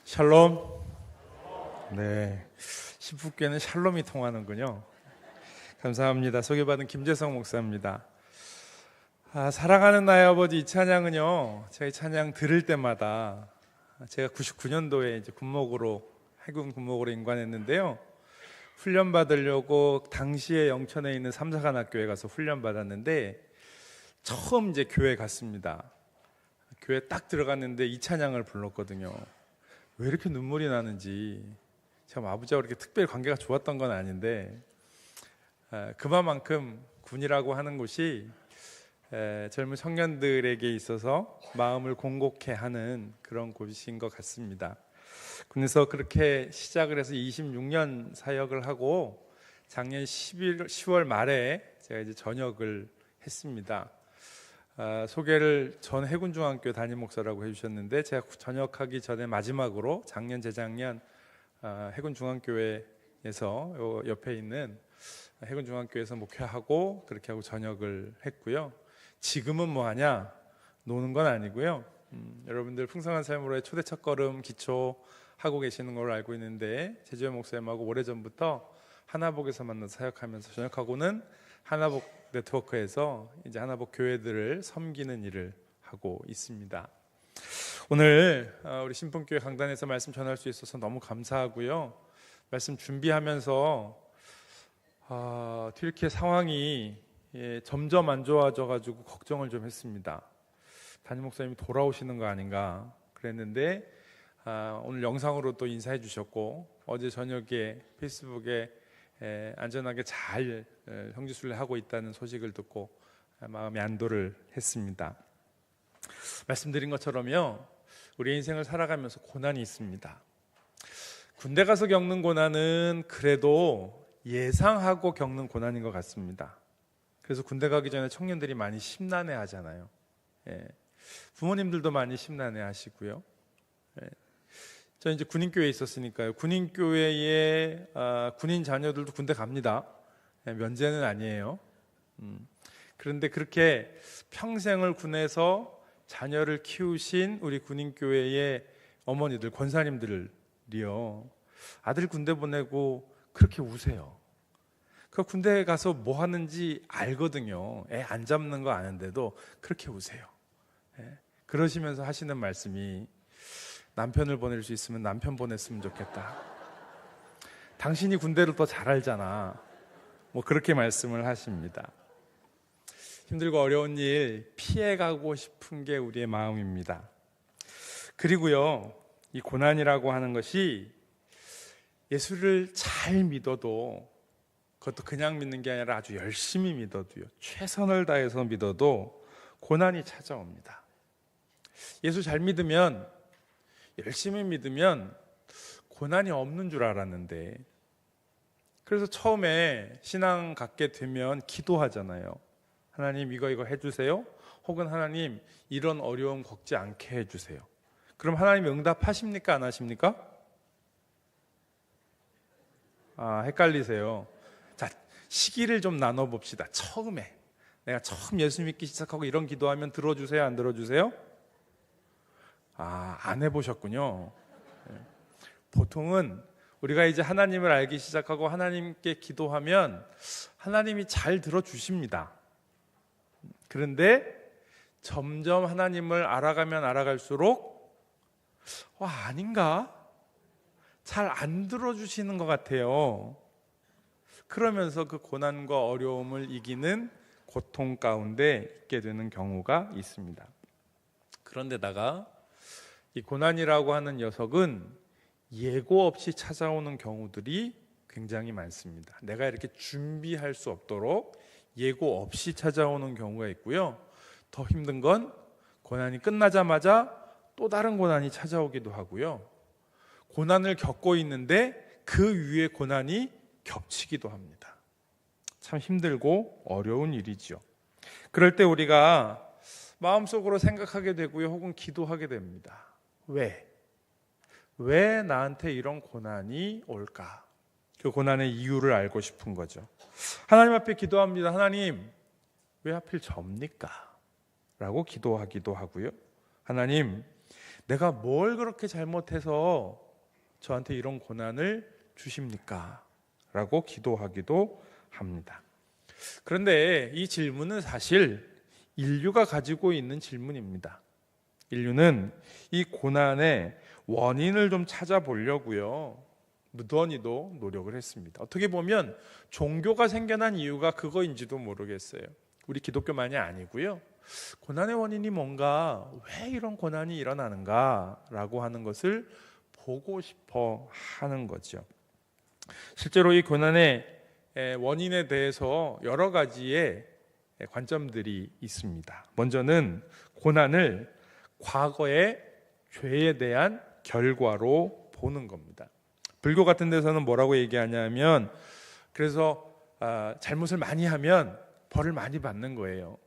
샬롬. 네, 시북교회는 샬롬이 통하는군요. 감사합니다. 소개받은 김재성 목사입니다. 사랑하는 나의 아버지, 이 찬양은요, 제가 이 찬양 들을 때마다 제가 99년도에 이제 해군 군목으로 임관했는데요, 훈련 받으려고 당시에 영천에 있는 삼사관학교에 가서 훈련 받았는데 처음 이제 교회 갔습니다. 교회 딱 들어갔는데 이 찬양을 불렀거든요. 왜 이렇게 눈물이 나는지, 제가 아버지하고 이렇게 특별히 관계가 좋았던 건 아닌데 그만큼 군이라고 하는 곳이 젊은 청년들에게 있어서 마음을 공곡해 하는 그런 곳인 것 같습니다. 그래서 그렇게 시작을 해서 26년 사역을 하고 작년 10월 말에 제가 이제 전역을 했습니다. 소개를 전 해군중앙교 담임 목사라고 해주셨는데, 제가 전역하기 전에 마지막으로 작년 재작년 해군중앙교회에서 옆에 있는 해군중앙교회에서 목회하고 그렇게 하고 전역을 했고요. 지금은 뭐 하냐? 노는 건 아니고요. 여러분들 풍성한 삶으로의 초대 첫걸음 기초 하고 계시는 걸로 알고 있는데, 제주의 목사님하고 오래전부터 하나복에서 만나서 사역하면서 전역하고는 하나복 네트워크에서 이제 하나복 교회들을 섬기는 일을 하고 있습니다. 오늘 우리 신풍교회 강단에서 말씀 전할 수 있어서 너무 감사하고요. 말씀 준비하면서 튀르키예 상황이 점점 안 좋아져가지고 걱정을 좀 했습니다. 담임 목사님이 돌아오시는 거 아닌가 그랬는데, 오늘 영상으로 또 인사해 주셨고, 어제 저녁에 페이스북에 안전하게 잘 형제순례하고 있다는 소식을 듣고 마음의 안도를 했습니다. 말씀드린 것처럼요, 우리 인생을 살아가면서 고난이 있습니다. 군대 가서 겪는 고난은 그래도 예상하고 겪는 고난인 것 같습니다. 그래서 군대 가기 전에 청년들이 많이 심란해 하잖아요. 부모님들도 많이 심란해 하시고요. 저 이제 군인교회에 있었으니까요. 군인교회에 군인 자녀들도 군대 갑니다. 면제는 아니에요. 그런데 그렇게 평생을 군에서 자녀를 키우신 우리 군인교회의 어머니들, 권사님들이요, 아들 군대 보내고 그렇게 우세요. 그 군대 가서 뭐 하는지 알거든요. 애 안 잡는 거 아는데도 그렇게 우세요. 그러시면서 하시는 말씀이, 남편을 보낼 수 있으면 남편 보냈으면 좋겠다. 당신이 군대를 더 잘 알잖아. 뭐 그렇게 말씀을 하십니다. 힘들고 어려운 일 피해가고 싶은 게 우리의 마음입니다. 그리고요, 이 고난이라고 하는 것이 예수를 잘 믿어도, 그것도 그냥 믿는 게 아니라 아주 열심히 믿어도요, 최선을 다해서 믿어도 고난이 찾아옵니다. 예수 잘 믿으면, 열심히 믿으면 고난이 없는 줄 알았는데, 그래서 처음에 신앙 갖게 되면 기도하잖아요. 하나님 이거 해주세요. 혹은 하나님 이런 어려움 겪지 않게 해주세요. 그럼 하나님 응답하십니까? 안 하십니까? 헷갈리세요. 자, 시기를 좀 나눠봅시다. 처음에 내가 처음 예수 믿기 시작하고 이런 기도하면 들어주세요? 안 들어주세요? 안 해보셨군요. 보통은 우리가 이제 하나님을 알기 시작하고 하나님께 기도하면 하나님이 잘 들어주십니다. 그런데 점점 하나님을 알아가면 알아갈수록 아닌가? 잘 안 들어주시는 것 같아요. 그러면서 그 고난과 어려움을 이기는 고통 가운데 있게 되는 경우가 있습니다. 그런데다가 이 고난이라고 하는 녀석은 예고 없이 찾아오는 경우들이 굉장히 많습니다. 내가 이렇게 준비할 수 없도록 예고 없이 찾아오는 경우가 있고요. 더 힘든 건 고난이 끝나자마자 또 다른 고난이 찾아오기도 하고요. 고난을 겪고 있는데 그 위에 고난이 겹치기도 합니다. 참 힘들고 어려운 일이죠. 그럴 때 우리가 마음속으로 생각하게 되고요, 혹은 기도하게 됩니다. 왜 나한테 이런 고난이 올까? 그 고난의 이유를 알고 싶은 거죠. 하나님 앞에 기도합니다. 하나님, 왜 하필 접니까? 라고 기도하기도 하고요. 하나님, 내가 뭘 그렇게 잘못해서 저한테 이런 고난을 주십니까? 라고 기도하기도 합니다. 그런데 이 질문은 사실 인류가 가지고 있는 질문입니다. 인류는 이 고난의 원인을 좀 찾아보려고요, 무던히도 노력을 했습니다. 어떻게 보면 종교가 생겨난 이유가 그거인지도 모르겠어요. 우리 기독교만이 아니고요, 고난의 원인이 뭔가, 왜 이런 고난이 일어나는가 라고 하는 것을 보고 싶어 하는 거죠. 실제로 이 고난의 원인에 대해서 여러 가지의 관점들이 있습니다. 먼저는 고난을 과거의 죄에 대한 결과로 보는 겁니다. 불교 같은 데서는 뭐라고 얘기하냐면, 그래서 잘못을 많이 하면 벌을 많이 받는 거예요.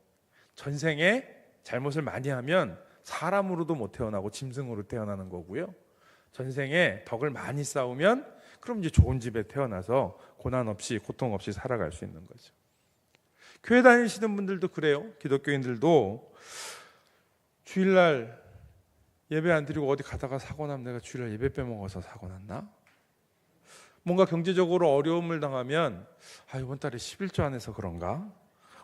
전생에 잘못을 많이 하면 사람으로도 못 태어나고 짐승으로 태어나는 거고요, 전생에 덕을 많이 쌓으면 그럼 이제 좋은 집에 태어나서 고난 없이, 고통 없이 살아갈 수 있는 거죠. 교회 다니시는 분들도 그래요. 기독교인들도 주일날 예배 안 드리고 어디 가다가 사고 나면 내가 주일날 예배 빼먹어서 사고 났나? 뭔가 경제적으로 어려움을 당하면 이번 달에 11조 안 해서 그런가?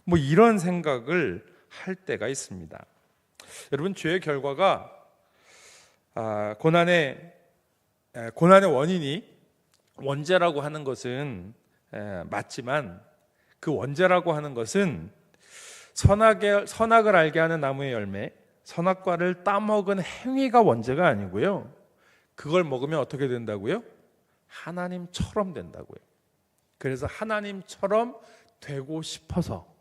뭐 이런 생각을 할 때가 있습니다. 여러분, 죄의 결과가 고난의 원인이 원죄라고 하는 것은 맞지만, 그 원죄라고 하는 것은 선악을 알게 하는 나무의 열매, 선악과를 따먹은 행위가 원죄가 아니고요, 그걸 먹으면 어떻게 된다고요? 하나님처럼 된다고요. 그래서 하나님처럼 되고 싶어서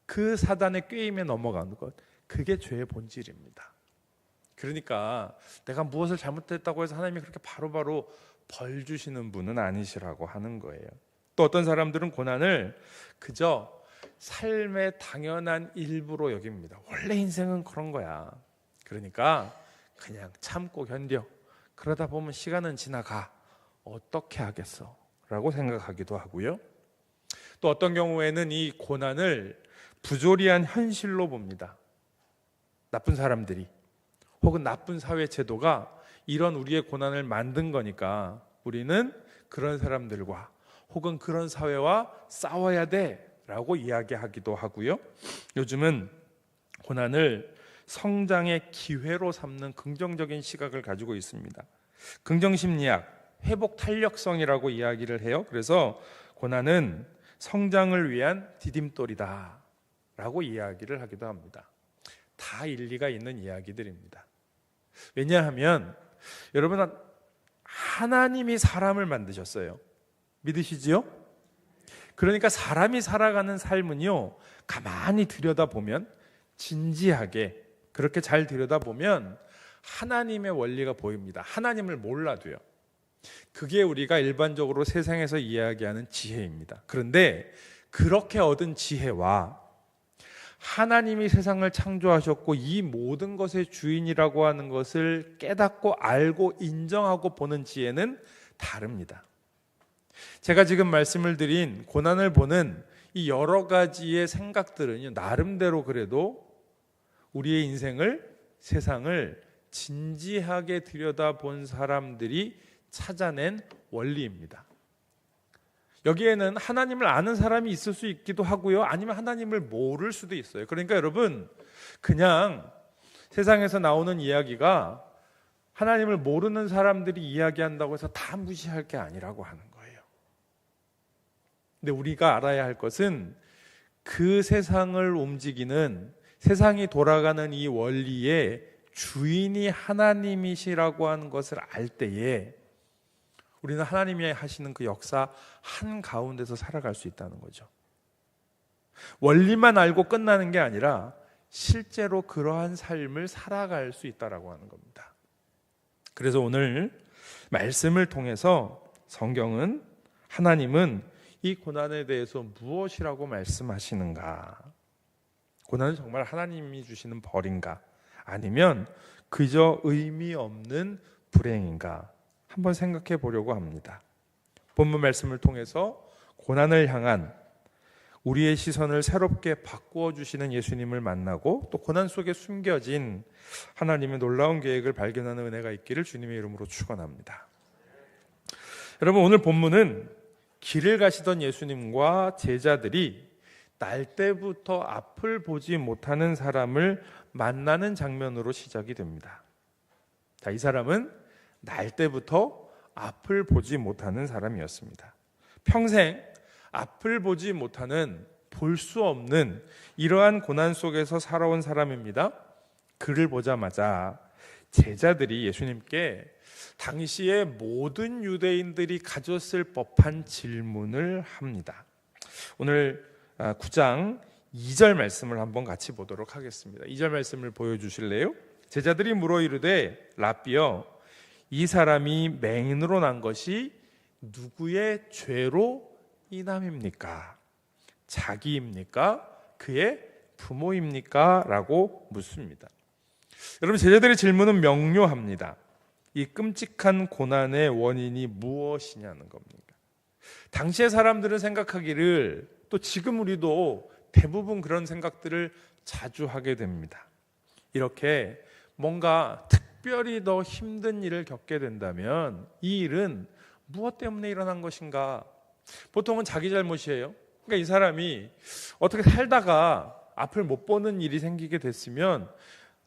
그 사단의 꾀임에 넘어가는 것, 그게 죄의 본질입니다. 그러니까 내가 무엇을 잘못했다고 해서 하나님이 그렇게 바로바로 벌 주시는 분은 아니시라고 하는 거예요. 또 어떤 사람들은 고난을 그저 삶의 당연한 일부로 여깁니다. 원래 인생은 그런 거야. 그러니까 그냥 참고 견뎌. 그러다 보면 시간은 지나가. 어떻게 하겠어? 라고 생각하기도 하고요. 또 어떤 경우에는 이 고난을 부조리한 현실로 봅니다. 나쁜 사람들이, 혹은 나쁜 사회 제도가 이런 우리의 고난을 만든 거니까 우리는 그런 사람들과 혹은 그런 사회와 싸워야 돼 라고 이야기하기도 하고요. 요즘은 고난을 성장의 기회로 삼는 긍정적인 시각을 가지고 있습니다. 긍정심리학, 회복 탄력성이라고 이야기를 해요. 그래서 고난은 성장을 위한 디딤돌이다 라고 이야기를 하기도 합니다. 다 일리가 있는 이야기들입니다. 왜냐하면 여러분, 하나님이 사람을 만드셨어요. 믿으시지요? 그러니까 사람이 살아가는 삶은요, 가만히 들여다보면, 진지하게 그렇게 잘 들여다보면 하나님의 원리가 보입니다. 하나님을 몰라도요. 그게 우리가 일반적으로 세상에서 이야기하는 지혜입니다. 그런데 그렇게 얻은 지혜와 하나님이 세상을 창조하셨고 이 모든 것의 주인이라고 하는 것을 깨닫고 알고 인정하고 보는 지혜는 다릅니다. 제가 지금 말씀을 드린 고난을 보는 이 여러 가지의 생각들은요, 나름대로 그래도 우리의 인생을, 세상을 진지하게 들여다본 사람들이 찾아낸 원리입니다. 여기에는 하나님을 아는 사람이 있을 수 있기도 하고요, 아니면 하나님을 모를 수도 있어요. 그러니까 여러분, 그냥 세상에서 나오는 이야기가 하나님을 모르는 사람들이 이야기한다고 해서 다 무시할 게 아니라고 하는 거예요. 근데 우리가 알아야 할 것은 그 세상을 움직이는, 세상이 돌아가는 이 원리의 주인이 하나님이시라고 하는 것을 알 때에 우리는 하나님이 하시는 그 역사 한가운데서 살아갈 수 있다는 거죠. 원리만 알고 끝나는 게 아니라 실제로 그러한 삶을 살아갈 수 있다라고 하는 겁니다. 그래서 오늘 말씀을 통해서 성경은, 하나님은 이 고난에 대해서 무엇이라고 말씀하시는가? 고난은 정말 하나님이 주시는 벌인가? 아니면 그저 의미 없는 불행인가? 한번 생각해 보려고 합니다. 본문 말씀을 통해서 고난을 향한 우리의 시선을 새롭게 바꾸어 주시는 예수님을 만나고 또 고난 속에 숨겨진 하나님의 놀라운 계획을 발견하는 은혜가 있기를 주님의 이름으로 축원합니다. 여러분, 오늘 본문은 길을 가시던 예수님과 제자들이 날 때부터 앞을 보지 못하는 사람을 만나는 장면으로 시작이 됩니다. 자, 이 사람은 날 때부터 앞을 보지 못하는 사람이었습니다. 평생 앞을 보지 못하는, 볼 수 없는 이러한 고난 속에서 살아온 사람입니다. 그를 보자마자 제자들이 예수님께 당시에 모든 유대인들이 가졌을 법한 질문을 합니다. 오늘 9장 2절 말씀을 한번 같이 보도록 하겠습니다. 2절 말씀을 보여주실래요? 제자들이 물어 이르되 랍비여, 이 사람이 맹인으로 난 것이 누구의 죄로 인함입니까? 자기입니까? 그의 부모입니까? 라고 묻습니다. 여러분, 제자들의 질문은 명료합니다. 이 끔찍한 고난의 원인이 무엇이냐는 겁니다. 당시의 사람들은 생각하기를, 또 지금 우리도 대부분 그런 생각들을 자주 하게 됩니다. 이렇게 뭔가 특별히 더 힘든 일을 겪게 된다면 이 일은 무엇 때문에 일어난 것인가? 보통은 자기 잘못이에요. 그러니까 이 사람이 어떻게 살다가 앞을 못 보는 일이 생기게 됐으면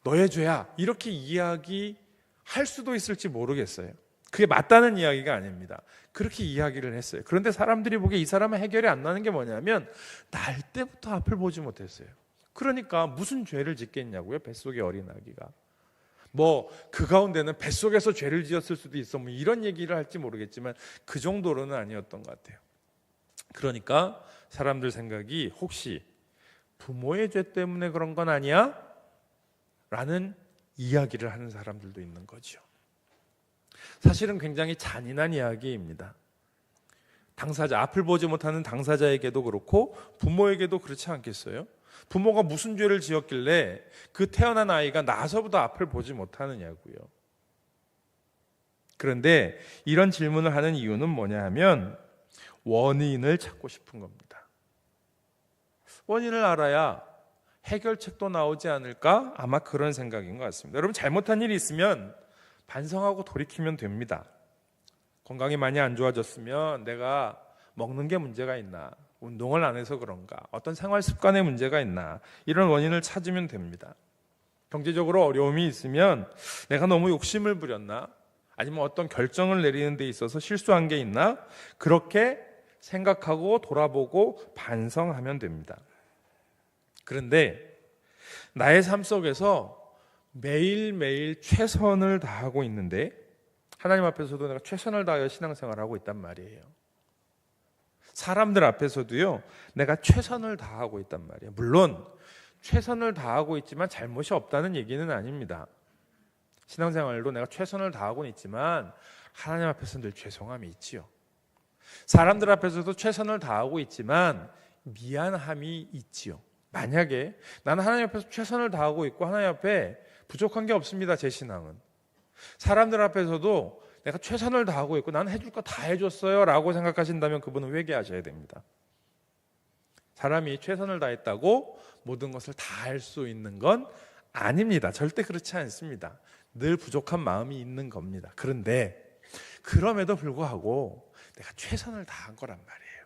너의 죄야, 이렇게 이야기할 수도 있을지 모르겠어요. 그게 맞다는 이야기가 아닙니다. 그렇게 이야기를 했어요. 그런데 사람들이 보기에 이 사람은 해결이 안 나는 게 뭐냐면 날 때부터 앞을 보지 못했어요. 그러니까 무슨 죄를 짓겠냐고요, 뱃속의 어린아기가. 그 가운데는 뱃속에서 죄를 지었을 수도 있어, 이런 얘기를 할지 모르겠지만 그 정도로는 아니었던 것 같아요. 그러니까 사람들 생각이 혹시 부모의 죄 때문에 그런 건 아니야? 라는 이야기를 하는 사람들도 있는 거죠. 사실은 굉장히 잔인한 이야기입니다. 당사자, 앞을 보지 못하는 당사자에게도 그렇고 부모에게도 그렇지 않겠어요? 부모가 무슨 죄를 지었길래 그 태어난 아이가 나서부터 앞을 보지 못하느냐고요. 그런데 이런 질문을 하는 이유는 뭐냐 하면 원인을 찾고 싶은 겁니다. 원인을 알아야 해결책도 나오지 않을까? 아마 그런 생각인 것 같습니다. 여러분, 잘못한 일이 있으면 반성하고 돌이키면 됩니다. 건강이 많이 안 좋아졌으면 내가 먹는 게 문제가 있나? 운동을 안 해서 그런가? 어떤 생활 습관에 문제가 있나? 이런 원인을 찾으면 됩니다. 경제적으로 어려움이 있으면 내가 너무 욕심을 부렸나? 아니면 어떤 결정을 내리는 데 있어서 실수한 게 있나? 그렇게 생각하고 돌아보고 반성하면 됩니다. 그런데 나의 삶 속에서 매일매일 최선을 다하고 있는데 하나님 앞에서도 내가 최선을 다하여 신앙생활을 하고 있단 말이에요. 사람들 앞에서도요, 내가 최선을 다하고 있단 말이에요. 물론 최선을 다하고 있지만 잘못이 없다는 얘기는 아닙니다. 신앙생활도 내가 최선을 다하고 있지만 하나님 앞에서는 늘 죄송함이 있지요. 사람들 앞에서도 최선을 다하고 있지만 미안함이 있지요. 만약에 나는 하나님 앞에서 최선을 다하고 있고 하나님 앞에 부족한 게 없습니다. 제 신앙은. 사람들 앞에서도 내가 최선을 다하고 있고 나는 해줄 거 다 해줬어요 라고 생각하신다면 그분은 회개하셔야 됩니다. 사람이 최선을 다했다고 모든 것을 다 할 수 있는 건 아닙니다. 절대 그렇지 않습니다. 늘 부족한 마음이 있는 겁니다. 그런데 그럼에도 불구하고 내가 최선을 다한 거란 말이에요.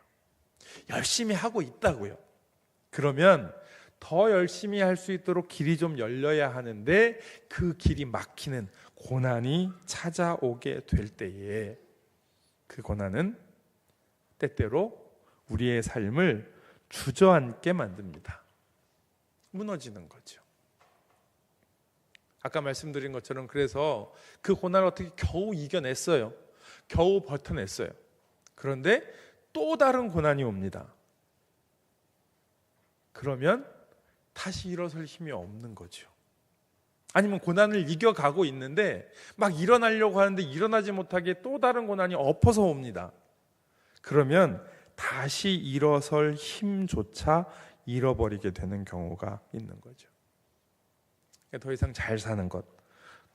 열심히 하고 있다고요. 그러면 더 열심히 할 수 있도록 길이 좀 열려야 하는데 그 길이 막히는 고난이 찾아오게 될 때에 그 고난은 때때로 우리의 삶을 주저앉게 만듭니다. 무너지는 거죠. 아까 말씀드린 것처럼 그래서 그 고난을 어떻게 겨우 이겨냈어요. 겨우 버텨냈어요. 그런데 또 다른 고난이 옵니다. 그러면 다시 일어설 힘이 없는 거죠. 아니면 고난을 이겨가고 있는데 막 일어나려고 하는데 일어나지 못하게 또 다른 고난이 엎어서 옵니다. 그러면 다시 일어설 힘조차 잃어버리게 되는 경우가 있는 거죠. 더 이상 잘 사는 것,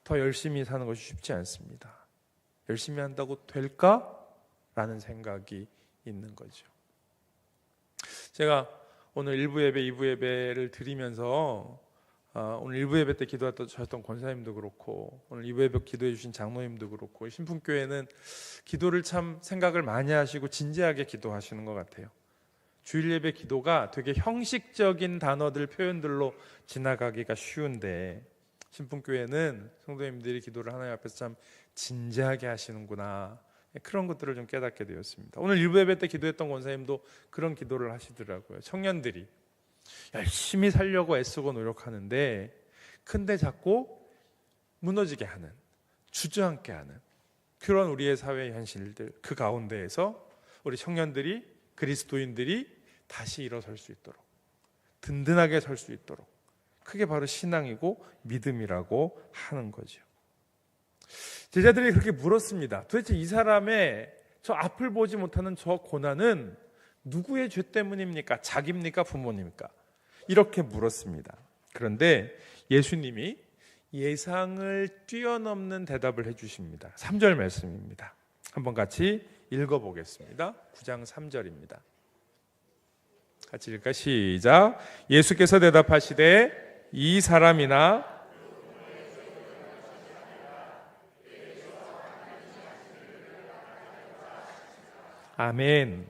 더 열심히 사는 것이 쉽지 않습니다. 열심히 한다고 될까? 라는 생각이 있는 거죠. 제가 오늘 1부 예배, 2부 예배를 드리면서 오늘 1부 예배 때 기도하셨던 권사님도 그렇고 오늘 2부 예배 기도해 주신 장로님도 그렇고 신풍교회는 기도를 참 생각을 많이 하시고 진지하게 기도하시는 것 같아요. 주일 예배 기도가 되게 형식적인 단어들, 표현들로 지나가기가 쉬운데 신풍교회는 성도님들이 기도를 하나님 앞에서 참 진지하게 하시는구나, 그런 것들을 좀 깨닫게 되었습니다. 오늘 1부 예배 때 기도했던 권사님도 그런 기도를 하시더라고요. 청년들이 열심히 살려고 애쓰고 노력하는데 근데 자꾸 무너지게 하는, 주저앉게 하는 그런 우리의 사회의 현실들, 그 가운데에서 우리 청년들이, 그리스도인들이 다시 일어설 수 있도록, 든든하게 설 수 있도록, 그게 바로 신앙이고 믿음이라고 하는 거죠. 제자들이 그렇게 물었습니다. 도대체 이 사람의 저 앞을 보지 못하는 저 고난은 누구의 죄 때문입니까? 자기입니까? 부모님입니까? 이렇게 물었습니다. 그런데 예수님이 예상을 뛰어넘는 대답을 해주십니다. 3절 말씀입니다. 한번 같이 읽어보겠습니다. 9장 3절입니다. 같이 읽을까? 시작. 예수께서 대답하시되 이 사람이나 아멘.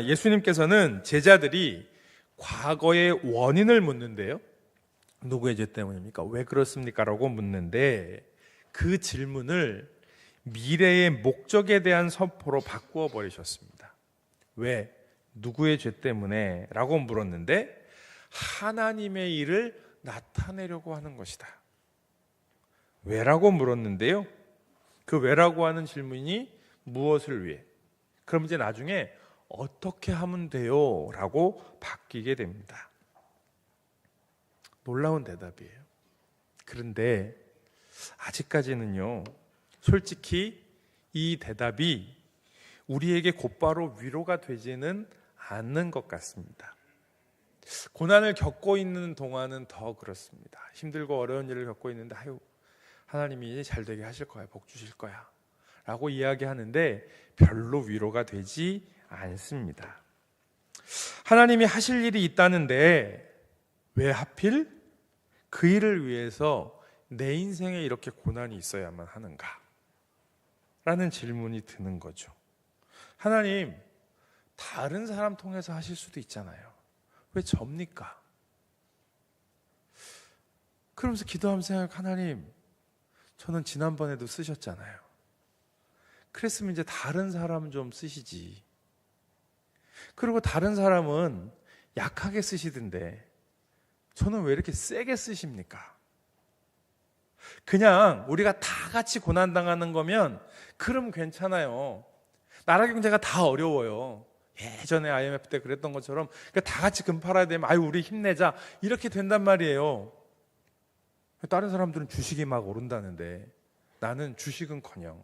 예수님께서는 제자들이 과거의 원인을 묻는데요. 누구의 죄 때문입니까? 왜 그렇습니까? 라고 묻는데 그 질문을 미래의 목적에 대한 선포로 바꾸어 버리셨습니다. 왜? 누구의 죄 때문에? 라고 물었는데 하나님의 일을 나타내려고 하는 것이다. 왜라고 물었는데요. 그 왜라고 하는 질문이 무엇을 위해? 그럼 이제 나중에 어떻게 하면 돼요? 라고 바뀌게 됩니다. 놀라운 대답이에요. 그런데 아직까지는요, 솔직히 이 대답이 우리에게 곧바로 위로가 되지는 않는 것 같습니다. 고난을 겪고 있는 동안은 더 그렇습니다. 힘들고 어려운 일을 겪고 있는데 하나님이 잘 되게 하실 거야, 복 주실 거야 라고 이야기하는데 별로 위로가 되지 않습니다. 하나님이 하실 일이 있다는데 왜 하필 그 일을 위해서 내 인생에 이렇게 고난이 있어야만 하는가? 라는 질문이 드는 거죠. 하나님, 다른 사람 통해서 하실 수도 있잖아요. 왜 접니까? 그러면서 기도하면서 생각, 하나님, 저는 지난번에도 쓰셨잖아요. 그랬으면 이제 다른 사람 좀 쓰시지. 그리고 다른 사람은 약하게 쓰시던데 저는 왜 이렇게 세게 쓰십니까? 그냥 우리가 다 같이 고난당하는 거면 그럼 괜찮아요. 나라 경제가 다 어려워요. 예전에 IMF 때 그랬던 것처럼 다 같이 금 팔아야 되면 우리 힘내자 이렇게 된단 말이에요. 다른 사람들은 주식이 막 오른다는데 나는 주식은커녕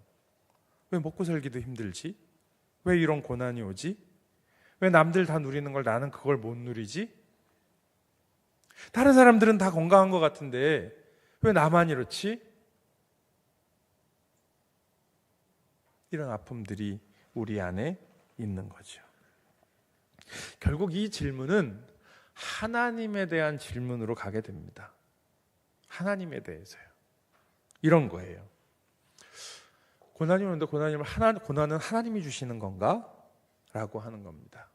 왜 먹고 살기도 힘들지? 왜 이런 고난이 오지? 왜 남들 다 누리는 걸 나는 그걸 못 누리지? 다른 사람들은 다 건강한 것 같은데 왜 나만 이렇지? 이런 아픔들이 우리 안에 있는 거죠. 결국 이 질문은 하나님에 대한 질문으로 가게 됩니다. 하나님에 대해서요. 이런 거예요. 고난이 오는데 고난은 하나님이 주시는 건가? 라고 하는 겁니다.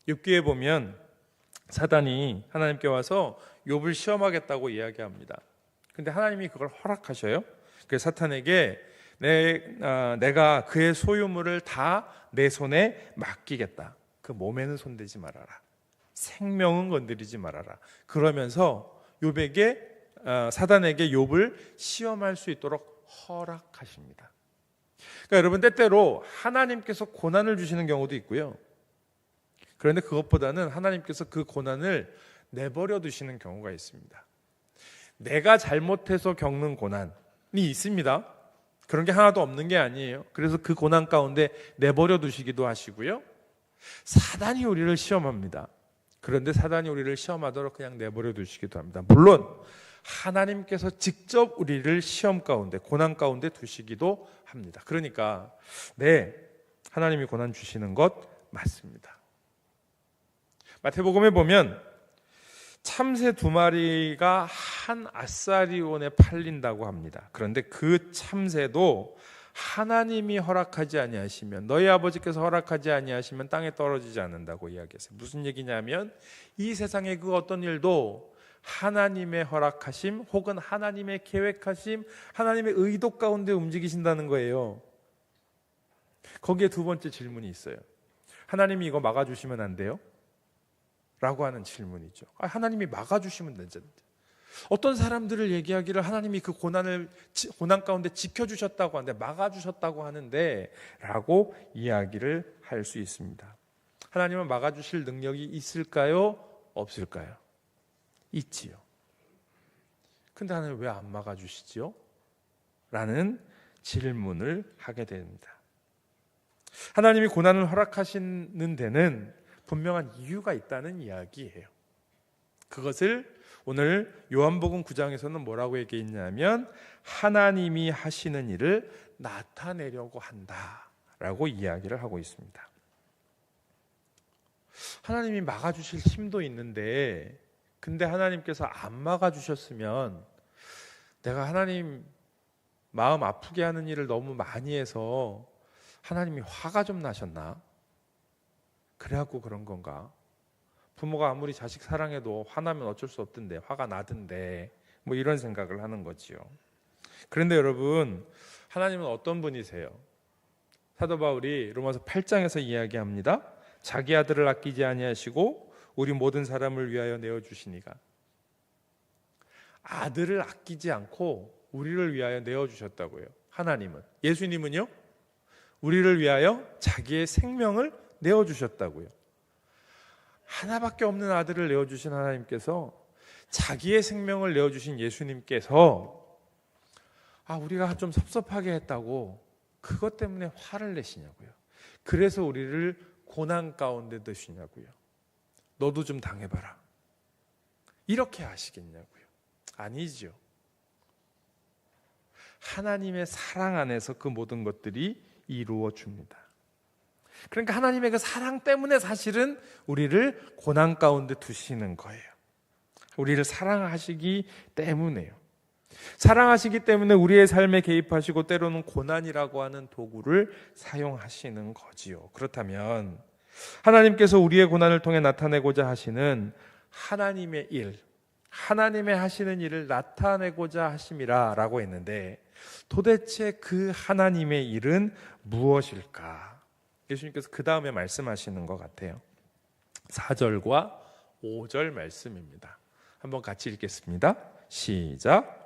욥기에 보면 사단이 하나님께 와서 욥을 시험하겠다고 이야기합니다. 근데 하나님이 그걸 허락하셔요. 그래서 사탄에게 내가 그의 소유물을 다 내 손에 맡기겠다. 그 몸에는 손대지 말아라. 생명은 건드리지 말아라. 그러면서 사단에게 욥을 시험할 수 있도록 허락하십니다. 그러니까 여러분, 때때로 하나님께서 고난을 주시는 경우도 있고요. 그런데 그것보다는 하나님께서 그 고난을 내버려 두시는 경우가 있습니다. 내가 잘못해서 겪는 고난이 있습니다. 그런 게 하나도 없는 게 아니에요. 그래서 그 고난 가운데 내버려 두시기도 하시고요. 사단이 우리를 시험합니다. 그런데 사단이 우리를 시험하도록 그냥 내버려 두시기도 합니다. 물론 하나님께서 직접 우리를 시험 가운데, 고난 가운데 두시기도 합니다. 그러니까 하나님이 고난 주시는 것 맞습니다. 마태복음에 보면 참새 2마리가 한 아사리온에 팔린다고 합니다. 그런데 그 참새도 하나님이 허락하지 아니하시면, 너희 아버지께서 허락하지 아니하시면 땅에 떨어지지 않는다고 이야기했어요. 무슨 얘기냐면 이 세상의 그 어떤 일도 하나님의 허락하심 혹은 하나님의 계획하심, 하나님의 의도 가운데 움직이신다는 거예요. 거기에 두 번째 질문이 있어요. 하나님이 이거 막아주시면 안 돼요? 라고 하는 질문이죠. 하나님이 막아주시면 되잖아요. 어떤 사람들을 얘기하기를 하나님이 그 고난 가운데 지켜주셨다고 하는데, 막아주셨다고 하는데 라고 이야기를 할 수 있습니다. 하나님은 막아주실 능력이 있을까요? 없을까요? 있지요. 근데 하나님 왜 안 막아주시지요? 라는 질문을 하게 됩니다. 하나님이 고난을 허락하시는 데는 분명한 이유가 있다는 이야기예요. 그것을 오늘 요한복음 9장에서는 뭐라고 얘기했냐면 하나님이 하시는 일을 나타내려고 한다라고 이야기를 하고 있습니다. 하나님이 막아주실 힘도 있는데, 근데 하나님께서 안 막아주셨으면 내가 하나님 마음 아프게 하는 일을 너무 많이 해서 하나님이 화가 좀 나셨나? 그래갖고 그런 건가? 부모가 아무리 자식 사랑해도 화나면 어쩔 수 없던데, 화가 나던데, 뭐 이런 생각을 하는 거지요. 그런데 여러분, 하나님은 어떤 분이세요? 사도 바울이 로마서 8장에서 이야기합니다. 자기 아들을 아끼지 아니하시고 우리 모든 사람을 위하여 내어주시니가. 아들을 아끼지 않고 우리를 위하여 내어주셨다고요. 하나님은. 예수님은요? 우리를 위하여 자기의 생명을 내어주셨다고요. 하나밖에 없는 아들을 내어주신 하나님께서, 자기의 생명을 내어주신 예수님께서 우리가 좀 섭섭하게 했다고 그것 때문에 화를 내시냐고요. 그래서 우리를 고난 가운데 두시냐고요. 너도 좀 당해봐라, 이렇게 하시겠냐고요. 아니죠. 하나님의 사랑 안에서 그 모든 것들이 이루어집니다. 그러니까 하나님의 그 사랑 때문에 사실은 우리를 고난 가운데 두시는 거예요. 우리를 사랑하시기 때문에요. 사랑하시기 때문에 우리의 삶에 개입하시고 때로는 고난이라고 하는 도구를 사용하시는 거지요. 그렇다면 하나님께서 우리의 고난을 통해 나타내고자 하시는 하나님의 일, 하나님의 하시는 일을 나타내고자 하심이라 라고 했는데, 도대체 그 하나님의 일은 무엇일까? 예수님께서 그 다음에 말씀하시는 것 같아요. 4절과 5절 말씀입니다. 한번 같이 읽겠습니다. 시작.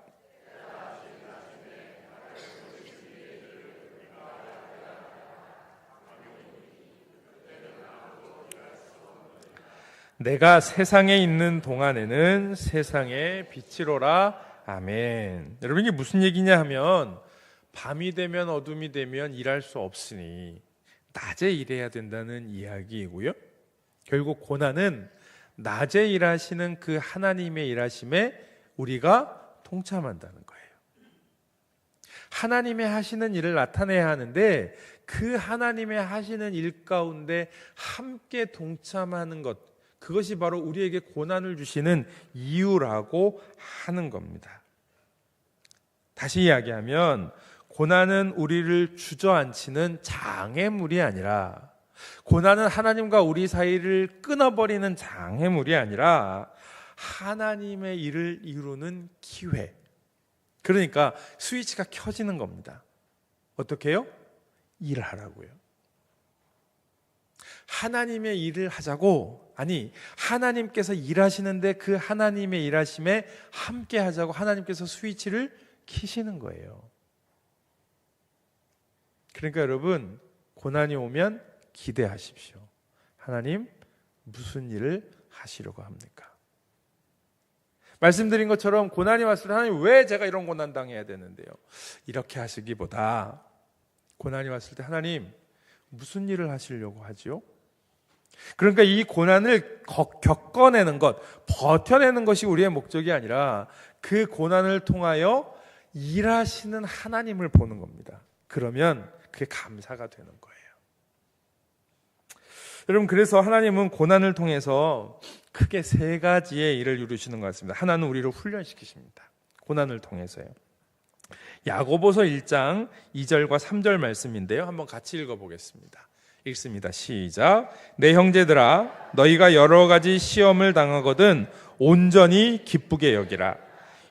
내가 세상에 있는 동안에는 세상의 빛이로라. 아멘. 여러분, 이게 무슨 얘기냐 하면, 밤이 되면 어둠이 되면 일할 수 없으니 낮에 일해야 된다는 이야기이고요. 결국 고난은 낮에 일하시는 그 하나님의 일하심에 우리가 동참한다는 거예요. 하나님의 하시는 일을 나타내야 하는데, 그 하나님의 하시는 일 가운데 함께 동참하는 것, 그것이 바로 우리에게 고난을 주시는 이유라고 하는 겁니다. 다시 이야기하면 고난은 우리를 주저앉히는 장애물이 아니라, 고난은 하나님과 우리 사이를 끊어버리는 장애물이 아니라 하나님의 일을 이루는 기회. 그러니까 스위치가 켜지는 겁니다. 어떻게 해요? 일하라고요. 하나님의 일을 하자고, 아니 하나님께서 일하시는데 그 하나님의 일하심에 함께 하자고 하나님께서 스위치를 켜시는 거예요. 그러니까 여러분, 고난이 오면 기대하십시오. 하나님 무슨 일을 하시려고 합니까? 말씀드린 것처럼 고난이 왔을 때 하나님 왜 제가 이런 고난 당해야 되는데요? 이렇게 하시기보다 고난이 왔을 때 하나님 무슨 일을 하시려고 하지요? 그러니까 이 고난을 겪어내는 것, 버텨내는 것이 우리의 목적이 아니라 그 고난을 통하여 일하시는 하나님을 보는 겁니다. 그러면 그게 감사가 되는 거예요. 여러분, 그래서 하나님은 고난을 통해서 크게 세 가지의 일을 이루시는 것 같습니다. 하나는 우리를 훈련시키십니다. 고난을 통해서요. 야고보서 1장 2절과 3절 말씀인데요. 한번 같이 읽어보겠습니다. 읽습니다. 시작. 내 형제들아, 너희가 여러 가지 시험을 당하거든 온전히 기쁘게 여기라.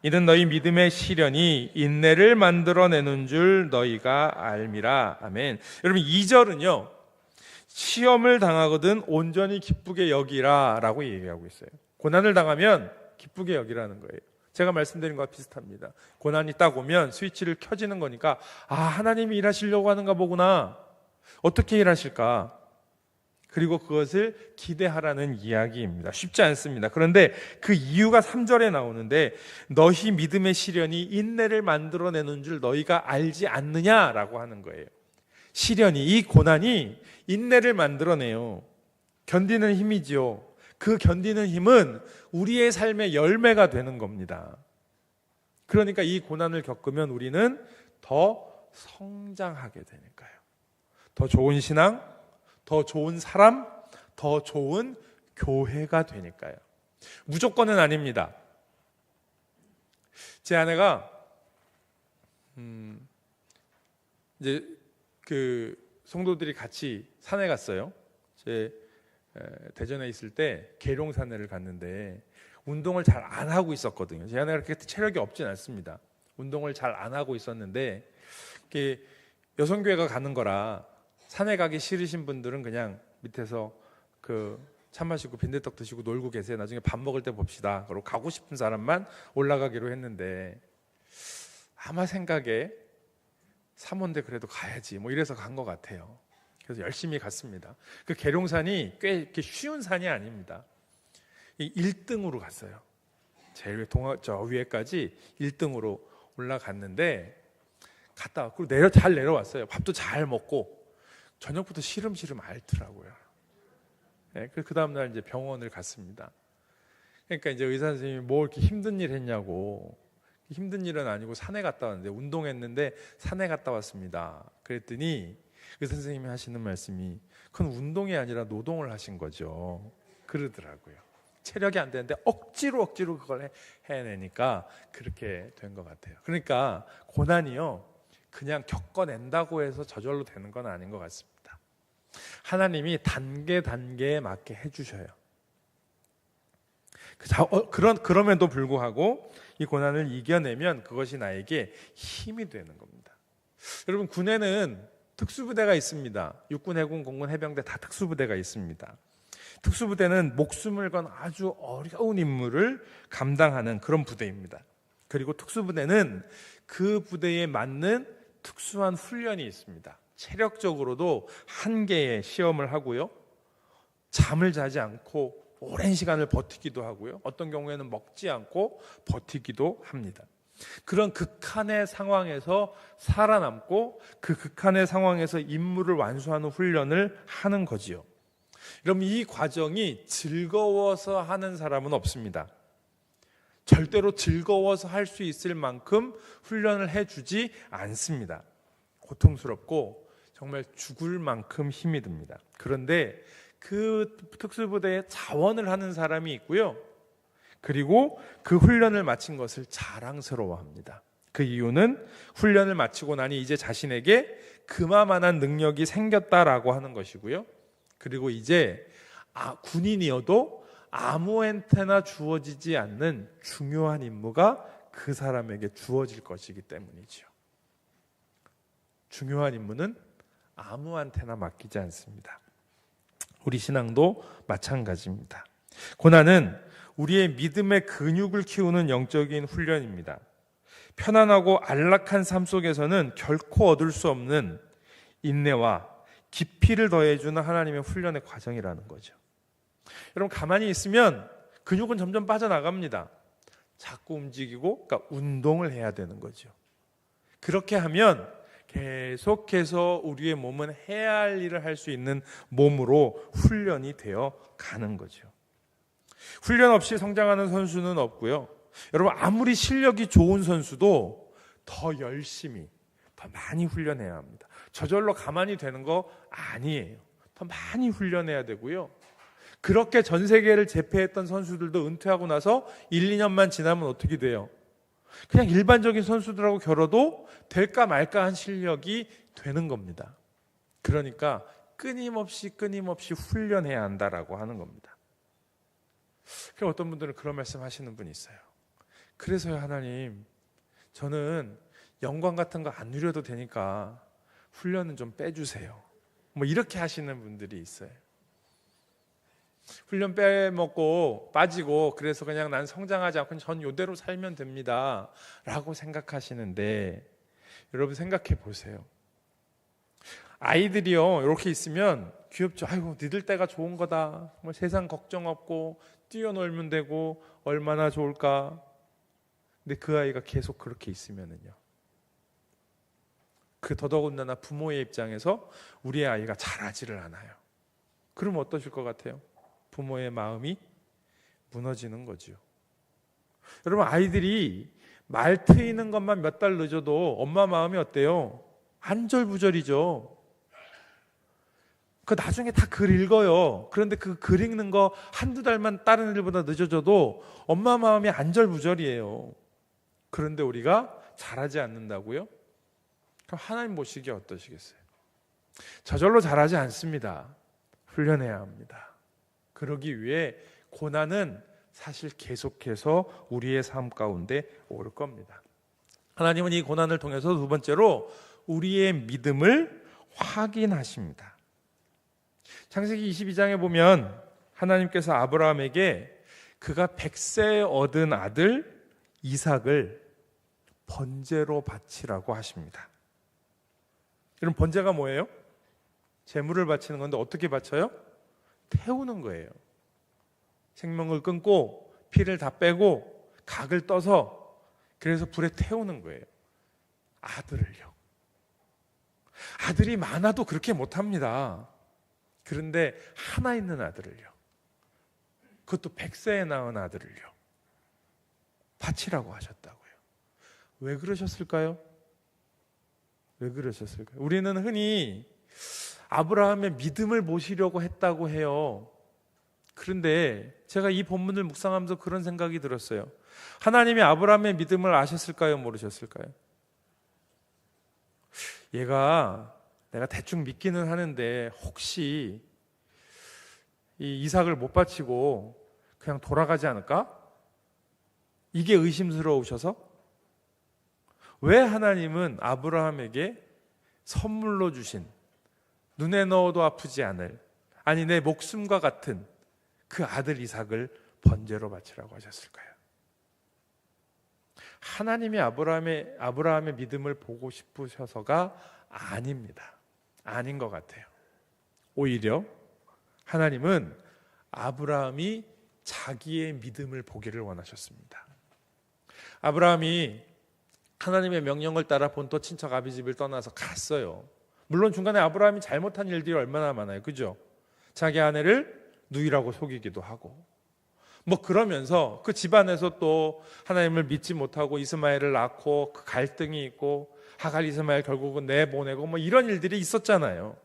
이는 너희 믿음의 시련이 인내를 만들어내는 줄 너희가 알미라. 아멘. 여러분, 2절은요, 시험을 당하거든 온전히 기쁘게 여기라 라고 얘기하고 있어요. 고난을 당하면 기쁘게 여기라는 거예요. 제가 말씀드린 것과 비슷합니다. 고난이 딱 오면 스위치를 켜지는 거니까, 하나님이 일하시려고 하는가 보구나. 어떻게 일하실까? 그리고 그것을 기대하라는 이야기입니다. 쉽지 않습니다. 그런데 그 이유가 3절에 나오는데, 너희 믿음의 시련이 인내를 만들어내는 줄 너희가 알지 않느냐라고 하는 거예요. 시련이, 이 고난이 인내를 만들어내요. 견디는 힘이지요. 그 견디는 힘은 우리의 삶의 열매가 되는 겁니다. 그러니까 이 고난을 겪으면 우리는 더 성장하게 되니까요. 더 좋은 신앙, 더 좋은 사람, 더 좋은 교회가 되니까요. 무조건은 아닙니다. 제 아내가 이제 그 성도들이 같이 산에 갔어요. 제 대전에 있을 때 계룡산에를 갔는데 운동을 잘 안 하고 있었거든요. 제 아내가 그렇게 체력이 없진 않습니다. 운동을 잘 안 하고 있었는데, 여성교회가 가는 거라 산에 가기 싫으신 분들은 그냥 밑에서 차 마시고 빈대떡 드시고 놀고 계세요. 나중에 밥 먹을 때 봅시다. 그리고 가고 싶은 사람만 올라가기로 했는데, 아마 생각에 사모인데 그래도 가야지 이래서 간 것 같아요. 그래서 열심히 갔습니다. 그 계룡산이 꽤 이렇게 쉬운 산이 아닙니다. 1등으로 갔어요. 제일 저 위에까지 1등으로 올라갔는데, 갔다 왔고 잘 내려왔어요. 밥도 잘 먹고 저녁부터 시름시름 앓더라고요. 네, 그 다음날 이제 병원을 갔습니다. 그러니까 이제 의사 선생님이 뭐 이렇게 힘든 일 했냐고. 힘든 일은 아니고 산에 갔다 왔는데, 운동했는데 산에 갔다 왔습니다. 그랬더니 의사 선생님이 하시는 말씀이, 그건 운동이 아니라 노동을 하신 거죠. 그러더라고요. 체력이 안 되는데 억지로 그걸 해내니까 그렇게 된 것 같아요. 그러니까 고난이요, 그냥 겪어낸다고 해서 저절로 되는 건 아닌 것 같습니다. 하나님이 단계에 맞게 해주셔요. 그럼에도 불구하고 이 고난을 이겨내면 그것이 나에게 힘이 되는 겁니다. 여러분, 군에는 특수부대가 있습니다. 육군, 해군, 공군, 해병대 다 특수부대가 있습니다. 특수부대는 목숨을 건 아주 어려운 임무를 감당하는 그런 부대입니다. 그리고 특수부대는 그 부대에 맞는 특수한 훈련이 있습니다. 체력적으로도 한계의 시험을 하고요, 잠을 자지 않고 오랜 시간을 버티기도 하고요, 어떤 경우에는 먹지 않고 버티기도 합니다. 그런 극한의 상황에서 살아남고 그 극한의 상황에서 임무를 완수하는 훈련을 하는 거지요. 여러분, 이 과정이 즐거워서 하는 사람은 없습니다. 절대로 즐거워서 할 수 있을 만큼 훈련을 해주지 않습니다. 고통스럽고 정말 죽을 만큼 힘이 듭니다. 그런데 그 특수부대에 자원을 하는 사람이 있고요, 그리고 그 훈련을 마친 것을 자랑스러워합니다. 그 이유는 훈련을 마치고 나니 이제 자신에게 그만한 능력이 생겼다라고 하는 것이고요, 그리고 이제 군인이어도 아무한테나 주어지지 않는 중요한 임무가 그 사람에게 주어질 것이기 때문이죠. 중요한 임무는 아무한테나 맡기지 않습니다. 우리 신앙도 마찬가지입니다. 고난은 우리의 믿음의 근육을 키우는 영적인 훈련입니다. 편안하고 안락한 삶 속에서는 결코 얻을 수 없는 인내와 깊이를 더해주는 하나님의 훈련의 과정이라는 거죠. 여러분, 가만히 있으면 근육은 점점 빠져나갑니다. 자꾸 움직이고, 그러니까 운동을 해야 되는 거죠. 그렇게 하면 계속해서 우리의 몸은 해야 할 일을 할 수 있는 몸으로 훈련이 되어 가는 거죠. 훈련 없이 성장하는 선수는 없고요, 여러분, 아무리 실력이 좋은 선수도 더 열심히, 더 많이 훈련해야 합니다. 저절로 가만히 되는 거 아니에요. 더 많이 훈련해야 되고요. 그렇게 전 세계를 제패했던 선수들도 은퇴하고 나서 1, 2년만 지나면 어떻게 돼요? 그냥 일반적인 선수들하고 겨뤄도 될까 말까 한 실력이 되는 겁니다. 그러니까 끊임없이 훈련해야 한다라고 하는 겁니다. 그럼 어떤 분들은 그런 말씀 하시는 분이 있어요. 그래서요, 하나님, 저는 영광 같은 거 안 누려도 되니까 훈련은 좀 빼주세요. 뭐 이렇게 하시는 분들이 있어요. 훈련 빼먹고 빠지고 그래서 그냥 난 성장하지 않고 전 이대로 살면 됩니다 라고 생각하시는데, 여러분 생각해 보세요. 아이들이요 이렇게 있으면 귀엽죠. 아이고 니들 때가 좋은 거다, 뭐 세상 걱정 없고 뛰어놀면 되고 얼마나 좋을까. 근데 그 아이가 계속 그렇게 있으면은요, 그 더더군다나 부모의 입장에서 우리의 아이가 잘하지를 않아요. 그럼 어떠실 것 같아요? 부모의 마음이 무너지는 거죠. 여러분, 아이들이 말 트이는 것만 몇 달 늦어도 엄마 마음이 어때요? 안절부절이죠. 그 나중에 다 글 읽어요. 그런데 그 글 읽는 거 한두 달만 다른 애들보다 늦어져도 엄마 마음이 안절부절이에요. 그런데 우리가 잘하지 않는다고요? 그럼 하나님 보시기에 어떠시겠어요? 저절로 잘하지 않습니다. 훈련해야 합니다. 그러기 위해 고난은 사실 계속해서 우리의 삶 가운데 올 겁니다. 하나님은 이 고난을 통해서 두 번째로 우리의 믿음을 확인하십니다. 창세기 22장에 보면 하나님께서 아브라함에게 그가 100세에 얻은 아들 이삭을 번제로 바치라고 하십니다. 여러분, 번제가 뭐예요? 제물을 바치는 건데 어떻게 바쳐요? 태우는 거예요. 생명을 끊고 피를 다 빼고 각을 떠서 그래서 불에 태우는 거예요. 아들을요. 아들이 많아도 그렇게 못합니다. 그런데 하나 있는 아들을요, 그것도 100세에 낳은 아들을요, 바치라고 하셨다고요. 왜 그러셨을까요? 왜 그러셨을까요? 우리는 흔히 아브라함의 믿음을 모시려고 했다고 해요. 그런데 제가 이 본문을 묵상하면서 그런 생각이 들었어요. 하나님이 아브라함의 믿음을 아셨을까요? 모르셨을까요? 얘가 내가 대충 믿기는 하는데 혹시 이 이삭을 못 바치고 그냥 돌아가지 않을까? 이게 의심스러우셔서 왜 하나님은 아브라함에게 선물로 주신 눈에 넣어도 아프지 않을, 아니 내 목숨과 같은 그 아들 이삭을 번제로 바치라고 하셨을까요? 하나님이 아브라함의 믿음을 보고 싶으셔서가 아닙니다. 아닌 것 같아요. 오히려 하나님은 아브라함이 자기의 믿음을 보기를 원하셨습니다. 아브라함이 하나님의 명령을 따라 본토 친척 아비 집을 떠나서 갔어요. 물론 중간에 아브라함이 잘못한 일들이 얼마나 많아요. 그죠? 자기 아내를 누이라고 속이기도 하고 뭐 그러면서 그 집안에서 또 하나님을 믿지 못하고 이스마엘을 낳고 그 갈등이 있고 하갈 이스마엘 결국은 내보내고 뭐 이런 일들이 있었잖아요.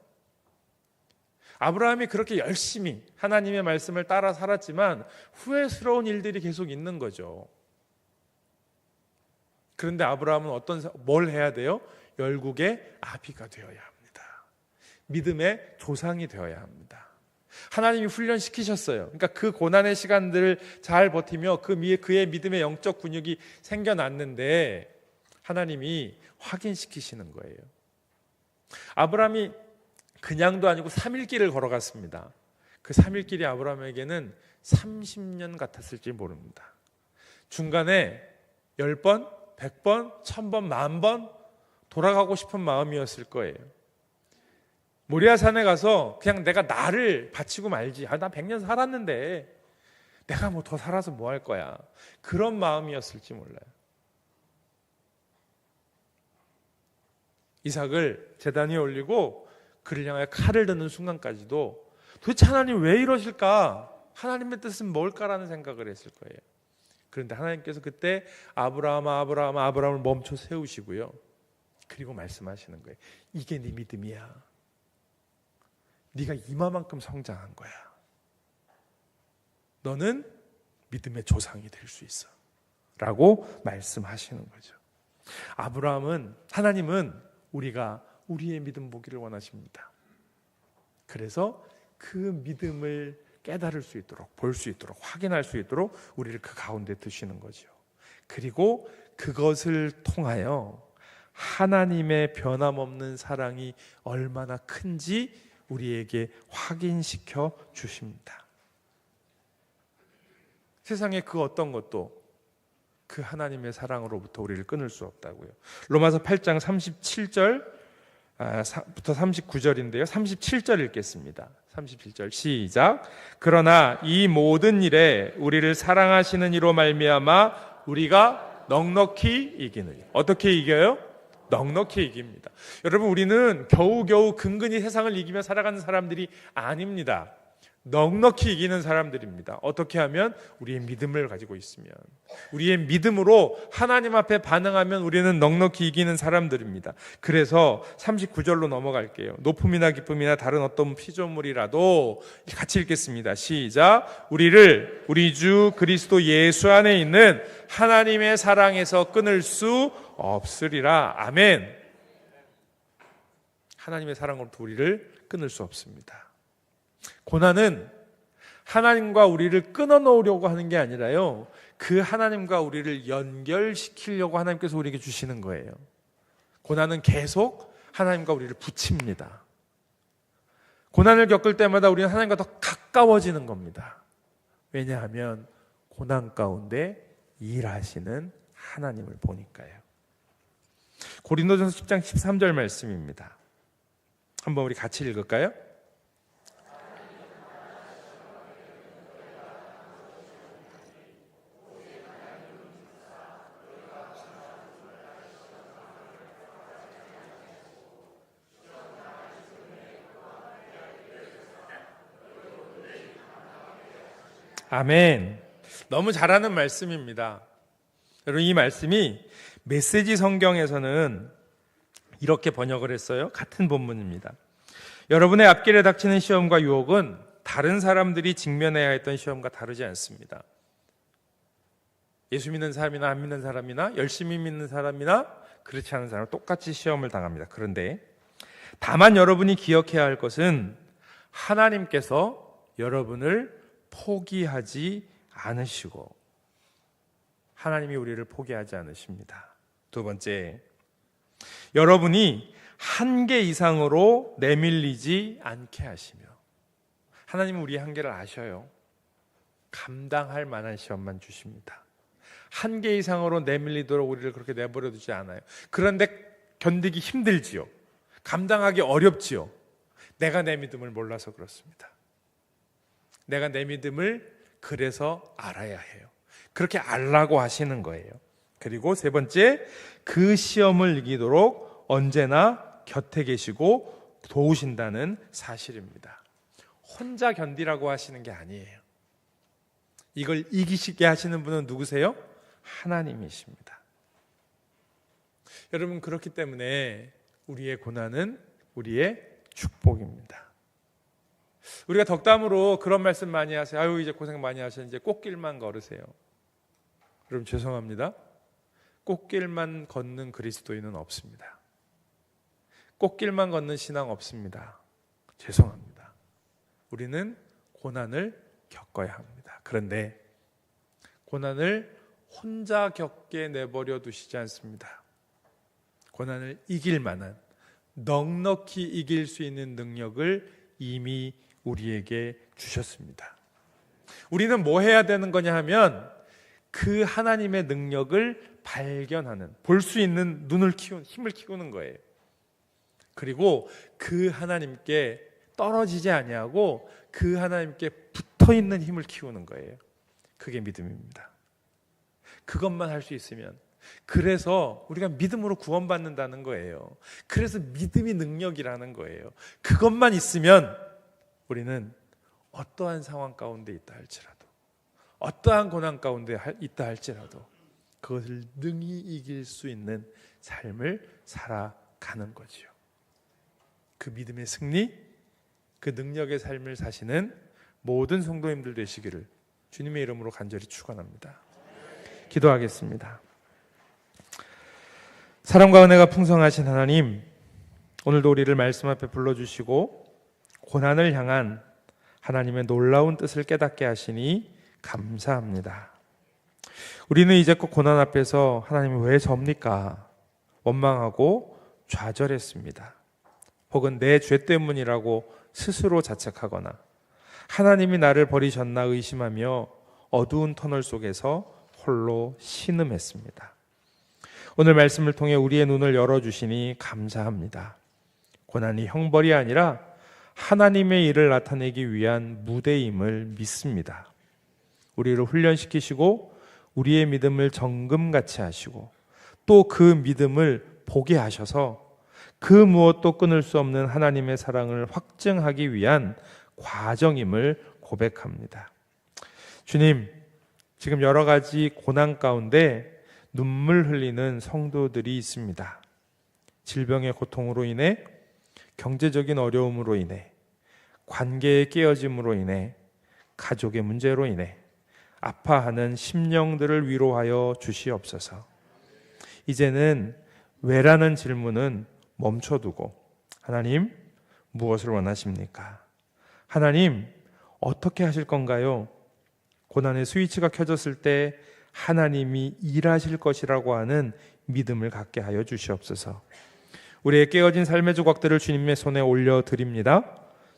아브라함이 그렇게 열심히 하나님의 말씀을 따라 살았지만 후회스러운 일들이 계속 있는 거죠. 그런데 아브라함은 뭘 해야 돼요? 열국의 아비가 되어야 합니다. 믿음의 조상이 되어야 합니다. 하나님이 훈련시키셨어요. 그러니까 그 고난의 시간들을 잘 버티며 그의 믿음의 영적 근육이 생겨났는데 하나님이 확인시키시는 거예요. 아브라함이 그냥도 아니고 3일길을 걸어갔습니다. 그 3일길이 아브라함에게는 30년 같았을지 모릅니다. 중간에 10번, 100번, 1000번, 10,000번 돌아가고 싶은 마음이었을 거예요. 모리아산에 가서 그냥 내가 나를 바치고 말지. 나 100년 살았는데 내가 뭐 더 살아서 뭐 할 거야. 그런 마음이었을지 몰라요. 이삭을 제단 위에 올리고 그를 향하여 칼을 드는 순간까지도 도대체 하나님 왜 이러실까? 하나님의 뜻은 뭘까라는 생각을 했을 거예요. 그런데 하나님께서 그때 아브라함을 멈춰 세우시고요. 그리고 말씀하시는 거예요. 이게 네 믿음이야. 네가 이마만큼 성장한 거야. 너는 믿음의 조상이 될 수 있어 라고 말씀하시는 거죠. 하나님은 우리가 우리의 믿음 보기를 원하십니다. 그래서 그 믿음을 깨달을 수 있도록, 볼 수 있도록, 확인할 수 있도록 우리를 그 가운데 두시는 거죠. 그리고 그것을 통하여 하나님의 변함없는 사랑이 얼마나 큰지 우리에게 확인시켜 주십니다. 세상에 그 어떤 것도 그 하나님의 사랑으로부터 우리를 끊을 수 없다고요. 로마서 8장 37절부터 39절인데요. 37절 읽겠습니다. 37절 시작. 그러나 이 모든 일에 우리를 사랑하시는 이로 말미암아 우리가 넉넉히 이기느니. 어떻게 이겨요? 넉넉히 이깁니다. 여러분, 우리는 겨우겨우 근근히 세상을 이기며 살아가는 사람들이 아닙니다. 넉넉히 이기는 사람들입니다. 어떻게 하면? 우리의 믿음을 가지고 있으면, 우리의 믿음으로 하나님 앞에 반응하면 우리는 넉넉히 이기는 사람들입니다. 그래서 39절로 넘어갈게요. 높음이나 기쁨이나 다른 어떤 피조물이라도, 같이 읽겠습니다. 시작. 우리를 우리 주 그리스도 예수 안에 있는 하나님의 사랑에서 끊을 수 없으리라. 아멘. 하나님의 사랑으로부터 우리를 끊을 수 없습니다. 고난은 하나님과 우리를 끊어놓으려고 하는 게 아니라요, 그 하나님과 우리를 연결시키려고 하나님께서 우리에게 주시는 거예요. 고난은 계속 하나님과 우리를 붙입니다. 고난을 겪을 때마다 우리는 하나님과 더 가까워지는 겁니다. 왜냐하면 고난 가운데 일하시는 하나님을 보니까요. 고린도전서 10장 13절 말씀입니다. 한번 우리 같이 읽을까요? 아멘. 너무 잘하는 말씀입니다. 여러분, 이 말씀이 메시지 성경에서는 이렇게 번역을 했어요. 같은 본문입니다. 여러분의 앞길에 닥치는 시험과 유혹은 다른 사람들이 직면해야 했던 시험과 다르지 않습니다. 예수 믿는 사람이나 안 믿는 사람이나 열심히 믿는 사람이나 그렇지 않은 사람 똑같이 시험을 당합니다. 그런데 다만 여러분이 기억해야 할 것은 하나님께서 여러분을 포기하지 않으시고 하나님이 우리를 포기하지 않으십니다. 두 번째, 여러분이 한계 이상으로 내밀리지 않게 하시며, 하나님은 우리의 한계를 아셔요. 감당할 만한 시험만 주십니다. 한계 이상으로 내밀리도록 우리를 그렇게 내버려 두지 않아요. 그런데 견디기 힘들지요. 감당하기 어렵지요. 내가 내 믿음을 몰라서 그렇습니다. 내가 내 믿음을 그래서 알아야 해요. 그렇게 알라고 하시는 거예요. 그리고 세 번째, 그 시험을 이기도록 언제나 곁에 계시고 도우신다는 사실입니다. 혼자 견디라고 하시는 게 아니에요. 이걸 이기시게 하시는 분은 누구세요? 하나님이십니다. 여러분, 그렇기 때문에 우리의 고난은 우리의 축복입니다. 우리가 덕담으로 그런 말씀 많이 하세요. 아유, 이제 고생 많이 하셨는데 이제 꽃길만 걸으세요. 여러분, 죄송합니다. 꽃길만 걷는 그리스도인은 없습니다. 꽃길만 걷는 신앙 없습니다. 죄송합니다. 우리는 고난을 겪어야 합니다. 그런데 고난을 혼자 겪게 내버려 두시지 않습니다. 고난을 이길 만한, 넉넉히 이길 수 있는 능력을 이미 우리에게 주셨습니다. 우리는 뭐 해야 되는 거냐 하면 그 하나님의 능력을 발견하는, 볼 수 있는 눈을 키우는, 힘을 키우는 거예요. 그리고 그 하나님께 떨어지지 아니하고 그 하나님께 붙어있는 힘을 키우는 거예요. 그게 믿음입니다. 그것만 할 수 있으면, 그래서 우리가 믿음으로 구원받는다는 거예요. 그래서 믿음이 능력이라는 거예요. 그것만 있으면 우리는 어떠한 상황 가운데 있다 할지라도, 어떠한 고난 가운데 있다 할지라도 그것을 능히 이길 수 있는 삶을 살아가는 거지요. 그 믿음의 승리, 그 능력의 삶을 사시는 모든 성도님들 되시기를 주님의 이름으로 간절히 축원합니다. 기도하겠습니다. 사랑과 은혜가 풍성하신 하나님, 오늘도 우리를 말씀 앞에 불러주시고 고난을 향한 하나님의 놀라운 뜻을 깨닫게 하시니 감사합니다. 우리는 이제껏 고난 앞에서 하나님이 왜 접니까? 원망하고 좌절했습니다. 혹은 내 죄 때문이라고 스스로 자책하거나 하나님이 나를 버리셨나 의심하며 어두운 터널 속에서 홀로 신음했습니다. 오늘 말씀을 통해 우리의 눈을 열어주시니 감사합니다. 고난이 형벌이 아니라 하나님의 일을 나타내기 위한 무대임을 믿습니다. 우리를 훈련시키시고 우리의 믿음을 정금같이 하시고 또 그 믿음을 보게 하셔서 그 무엇도 끊을 수 없는 하나님의 사랑을 확증하기 위한 과정임을 고백합니다. 주님, 지금 여러 가지 고난 가운데 눈물 흘리는 성도들이 있습니다. 질병의 고통으로 인해, 경제적인 어려움으로 인해, 관계의 깨어짐으로 인해, 가족의 문제로 인해 아파하는 심령들을 위로하여 주시옵소서. 이제는 왜라는 질문은 멈춰두고 하나님, 무엇을 원하십니까? 하나님, 어떻게 하실 건가요? 고난의 스위치가 켜졌을 때 하나님이 일하실 것이라고 하는 믿음을 갖게 하여 주시옵소서. 우리의 깨어진 삶의 조각들을 주님의 손에 올려드립니다.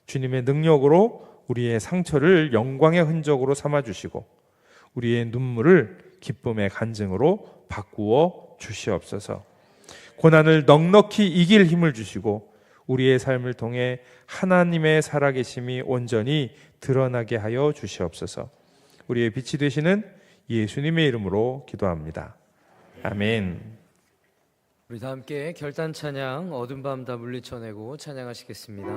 주님의 능력으로 우리의 상처를 영광의 흔적으로 삼아주시고 우리의 눈물을 기쁨의 간증으로 바꾸어 주시옵소서. 고난을 넉넉히 이길 힘을 주시고 우리의 삶을 통해 하나님의 살아계심이 온전히 드러나게 하여 주시옵소서. 우리의 빛이 되시는 예수님의 이름으로 기도합니다. 아멘. 우리 다 함께 결단 찬양 어둠 밤 다 물리쳐내고 찬양하시겠습니다.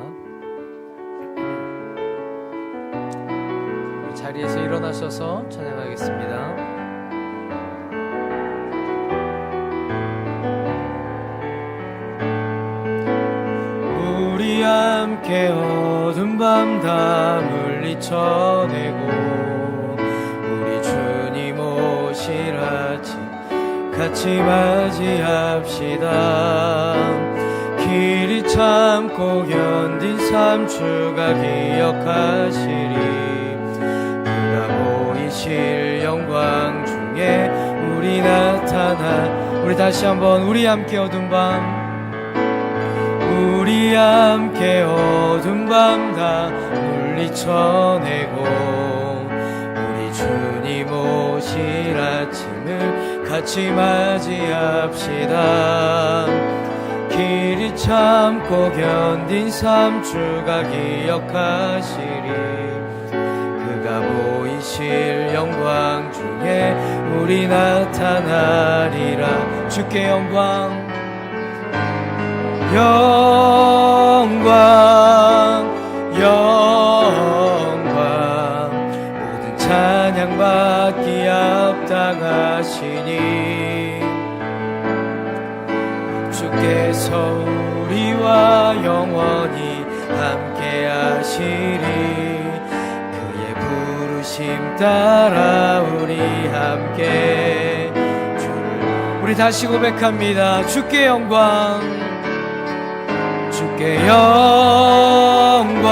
우리 자리에서 일어나셔서 찬양하겠습니다. 우리 함께 어둠 밤 다 물리쳐내고 우리 주님 오실 아침 같이 맞이합시다. 길이 참고 견딘 3주가 기억하시리. 그가 보이실 영광 중에 우리 나타나. 우리 다시 한번 우리 함께 어둠 밤 우리 함께 어둠 밤 다 물리쳐내고 우리 주님 오실 아침을 같이 맞이합시다. 길이 참고 견딘 3주가 기억하시리. 그가 보이실 영광 중에 우리 나타나리라. 주께 영광 모든 찬양 받기 합당하시니 주께서 우리와 영원히 함께 하시리. 그의 부르심 따라 우리 함께 주를 우리 다시 고백합니다. 주께 영광 주께 영광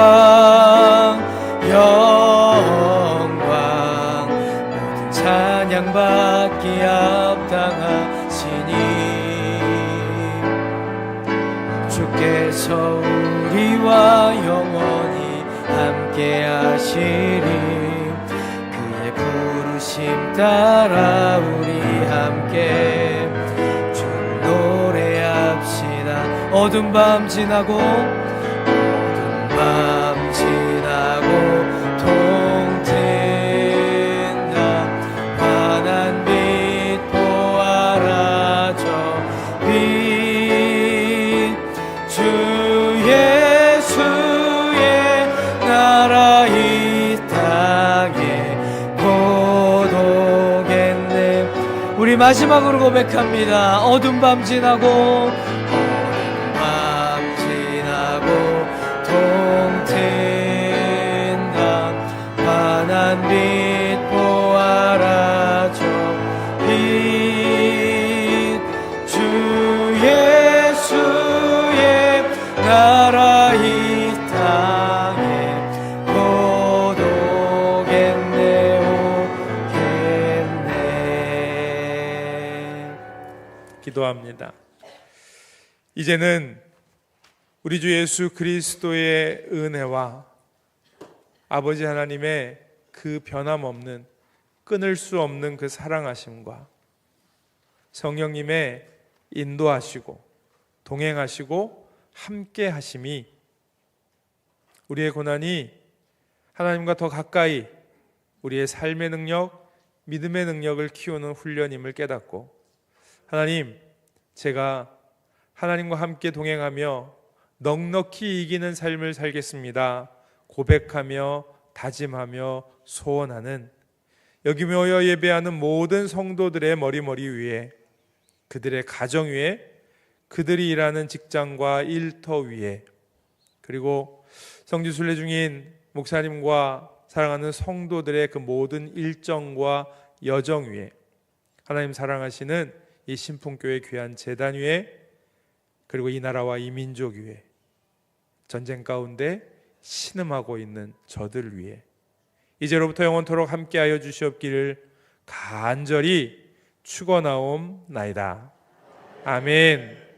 모든 찬양 받기 합당하시니 주께서 우리와 영원히 함께 하시리. 그의 부르심 따라 우리 함께 주를 노래합시다. 어두운 밤 지나고 어두운 밤 지나고 동트인다. 환한 빛 보아라. 저 빛 주 예수의 나라 이 땅에 고독했네. 우리 마지막으로 고백합니다. 어두운 밤 지나고 동태 나라 이 땅에 곧 오겠네 오겠네. 기도합니다. 이제는 우리 주 예수 그리스도의 은혜와 아버지 하나님의 그 변함없는 끊을 수 없는 그 사랑하심과 성령님의 인도하시고 동행하시고 함께 하심이 우리의 고난이 하나님과 더 가까이 우리의 삶의 능력, 믿음의 능력을 키우는 훈련임을 깨닫고, 하나님, 제가 하나님과 함께 동행하며 넉넉히 이기는 삶을 살겠습니다 고백하며 다짐하며 소원하는 여기 모여 예배하는 모든 성도들의 머리 위에, 그들의 가정 위에, 그들이 일하는 직장과 일터 위에, 그리고 성지순례 중인 목사님과 사랑하는 성도들의 그 모든 일정과 여정 위에, 하나님 사랑하시는 이 신풍교회 귀한 제단 위에, 그리고 이 나라와 이 민족 위에, 전쟁 가운데 신음하고 있는 저들 위에 이제로부터 영원토록 함께하여 주시옵기를 간절히 축원하옵나이다. 아멘.